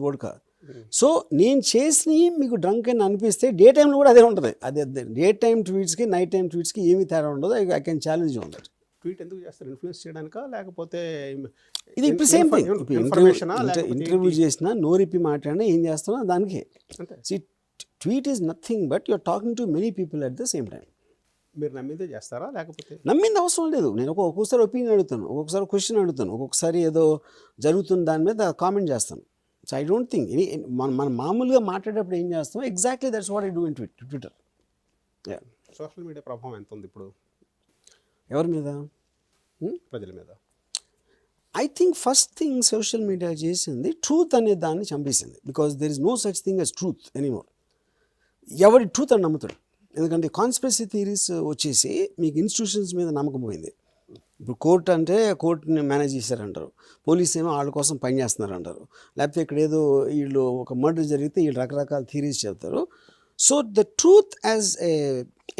Vodka. So నేను చేసినవి మీకు డ్రంక్ అని అనిపిస్తే డే టైంలో కూడా అదే ఉంటుంది. అదే డే టైం ట్వీట్స్కి నైట్ టైం ట్వీట్స్కి ఏమీ తేడా ఉండదు. I can challenge you on that. Tweet ఎందుకు చేస్తారు? ఇన్ఫ్లుయెన్స్ చేయడానికా లేకపోతే ఇది ఇప్పుడు సేమ్ థింగ్. ఇన్ఫర్మేషన్ ఇంటర్వ్యూ చేసినా నోరిప్పి మాట్లాడినా ఏం చేస్తున్నా దానికే. అంతే. See tweet is nothing but you're talking to many people at the same time. మీరు నమ్మిందే చేస్తారా లేకపోతే? నమ్మింది అవసరం లేదు. నేను ఒక్కొక్కసారి ఒపీనియన్ అడుగుతాను, ఒక్కొక్కసారి క్వశ్చన్ అడుగుతాను, ఒక్కొక్కసారి ఏదో జరుగుతున్న దాని మీద కామెంట్ చేస్తాను. సో ఐ డోంట్ థింక్ మనం మామూలుగా మాట్లాడేటప్పుడు ఏం చేస్తాం, exactly that's what I do in Twitter. Social media ప్రభావం ఎంత ఉంది ఇప్పుడు ఎవరి మీద? ప్రజల మీద? I think first thing social media చేసింది ట్రూత్ అనే దాన్ని చంపేసింది. Because there is no such thing as truth anymore. ఎవరి ట్రూత్ అని నమ్ముతాడు. ఎందుకంటే కాన్స్పిరసీ థియరీస్ వచ్చేసి మీకు ఇన్స్టిట్యూషన్స్ మీద నమ్మకం పోయింది. ఇప్పుడు కోర్ట్ అంటే కోర్టుని మేనేజ్ చేశారంటారు, పోలీస్ ఏమో వాళ్ళ కోసం పనిచేస్తున్నారు అంటారు, లేకపోతే ఇక్కడ ఏదో వీళ్ళు ఒక మర్డర్ జరిగితే వీళ్ళు రకరకాల థియరీస్ చెప్తారు. So the truth as a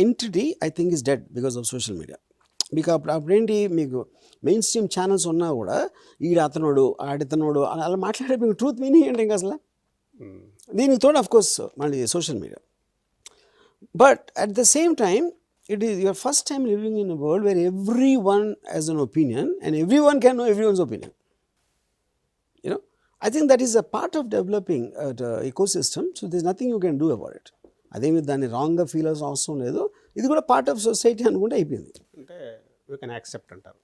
entity I think is dead because of social media. మీకు అప్పుడేంటి, మీకు మెయిన్ స్ట్రీమ్ ఛానల్స్ ఉన్నా కూడా అతనోడు ఆడితనోడు అలా మాట్లాడే మీకు ట్రూత్ మీనింగ్ ఏంటి ఇంకా అసలు? దీనికి తోడు అఫ్ కోర్స్ మళ్ళీ social media. But at the same time it is your first time living in a world where everyone has an opinion and everyone can know everyone's opinion. You know, I think that is a part of developing the ecosystem. So there's nothing you can do about it. అదే మీరు దాన్ని రాంగ్గా feel అవ్వాల్సిన అవసరం లేదు. ఇది కూడా part of society అనుకుంటే అయిపోయింది. అంటే వీ కెన్ యాక్సెప్ట్ అంటారు.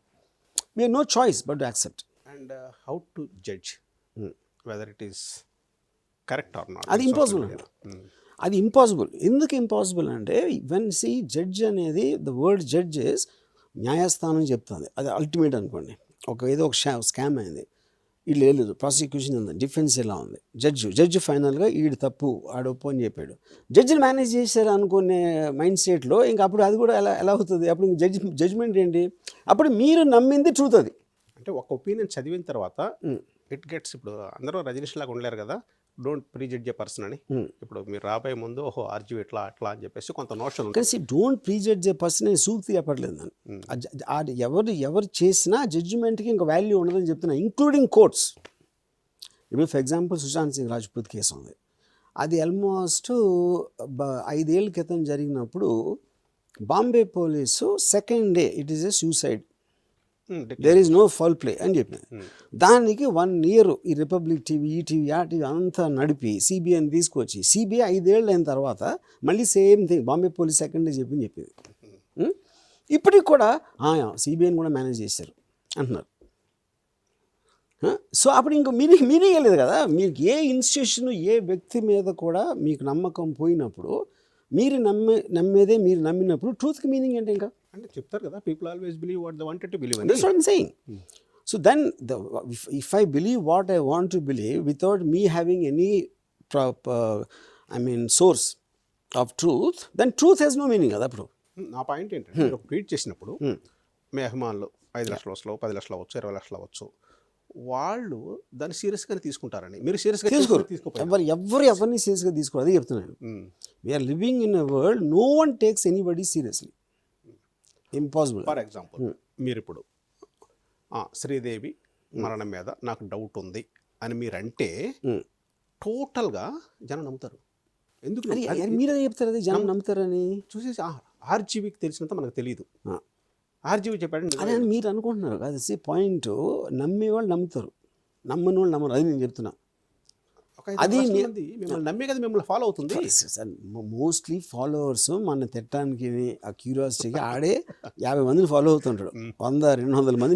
We have no choice but to accept. And how to judge whether it is correct or not? అది ఇంపాసిబుల్. అది ఇంపాసిబుల్. ఎందుకు ఇంపాసిబుల్ అంటే వెన్ సి జడ్జ్ అనేది, ద వర్డ్ జడ్జ్ ఇస్ న్యాయస్థానం చెప్తుంది. అది అల్టిమేట్ అనుకోండి. ఏదో ఒక స్కామ్ అయింది, వీళ్ళు లేదు, ప్రాసిక్యూషన్ ఉంది, డిఫెన్స్ ఎలా ఉంది, జడ్జి ఫైనల్గా వీడు తప్పు ఆడొప్పు అని చెప్పాడు. జడ్జిని మేనేజ్ చేశారు అనుకునే మైండ్ సెట్లో ఇంకా అప్పుడు అది కూడా ఎలా అవుతుంది? అప్పుడు జడ్జ్మెంట్ ఏంటి? అప్పుడు మీరు నమ్మింది ట్రూత్. అది అంటే ఒక ఒపీనియన్ చదివిన తర్వాత ఇట్ గెట్స్, ఇప్పుడు అందరూ రజనీష్ లాగా ఉండలేరు కదా, డోంట్ ప్రీజడ్జ్ ఏ పర్సన్ అని. ఇప్పుడు మీరు రాబోయే ముందు ఓహో ఆర్జీవ్ ఎట్లా అట్లా అని చెప్పేసి కొంత నోషన్ ఉంటుంది. డోంట్ ప్రీజడ్జ్ ఏ పర్సన్ అని సూక్తి చెప్పట్లేదు నన్ను. ఎవరు చేసినా జడ్జిమెంట్కి ఇంకా వాల్యూ ఉండదని చెప్తున్నా, ఇంక్లూడింగ్ కోర్ట్స్. ఇప్పుడు for example Sushant Singh Rajput case ఉంది. అది ఆల్మోస్ట్ 5 ఏళ్ళ క్రితం జరిగినప్పుడు Bombay police second day it is a suicide, there is no foul play అని చెప్పింది. దానికి 1 year ఈ రిపబ్లిక్ టీవీ, ఈటీవీ, ఆర్టీవీ అంతా నడిపి సిబిఐని తీసుకొచ్చి సిబిఐ 5 ఏళ్ళు అయిన తర్వాత మళ్ళీ same thing Bombay police second day చెప్పింది. ఇప్పటికి కూడా సిబిఐని కూడా మేనేజ్ చేశారు అంటున్నారు. సో అప్పుడు ఇంక మీనింగ్ లేదు కదా. మీకు ఏ ఇన్స్టిట్యూషన్, ఏ వ్యక్తి మీద కూడా మీకు నమ్మకం పోయినప్పుడు మీరు నమ్మేదే మీరు నమ్మినప్పుడు ట్రూత్కి మీనింగ్ ఏంటి? ఇంకా అంటే చెప్తారు కదా, people always believe what they wanted to believe. That's what I'm saying. So then if I believe what I want to believe without me having any source of truth, then truth has no meaning. అప్పుడు నా point ఏంటంటే, మీరు tweet చేసినప్పుడు మీ అభిమానులు 5 లక్షలు అవచ్చు, 10 లక్షలు అవచ్చు, 20 లక్షలు అవచ్చు, వాళ్ళు దాన్ని సీరియస్గానే తీసుకుంటారని మీరు సీరియస్గా తీసుకోరు. ఎవరిని సీరియస్గా తీసుకోరు. అదే చెప్తున్నాను. We're living in a world no one takes anybody seriously. Impossible. For example మీరు ఇప్పుడు శ్రీదేవి మరణం మీద నాకు డౌట్ ఉంది అని మీరంటే టోటల్గా జనం నమ్ముతారు. ఎందుకు మీరే చెప్తారు అది జనం నమ్ముతారని? చూసేసి ఆర్జీవీకి తెలిసినంత మనకు తెలియదు. ఆర్జీవీ చెప్పాడు అదే మీరు అనుకుంటున్నారు. అది పాయింట్. నమ్మేవాళ్ళు నమ్ముతారు, నమ్మని వాళ్ళు నమ్మరు. అది నేను చెప్తున్నా. అది మిమ్మల్ని నమ్మే కదా మిమ్మల్ని ఫాలో అవుతుంది. మోస్ట్లీ ఫాలోవర్స్ మన తిట్టడానికి ఆ క్యూరియాసిటీకి ఆడే 50 మందిని ఫాలో అవుతుంటాడు, 100-200 మందిని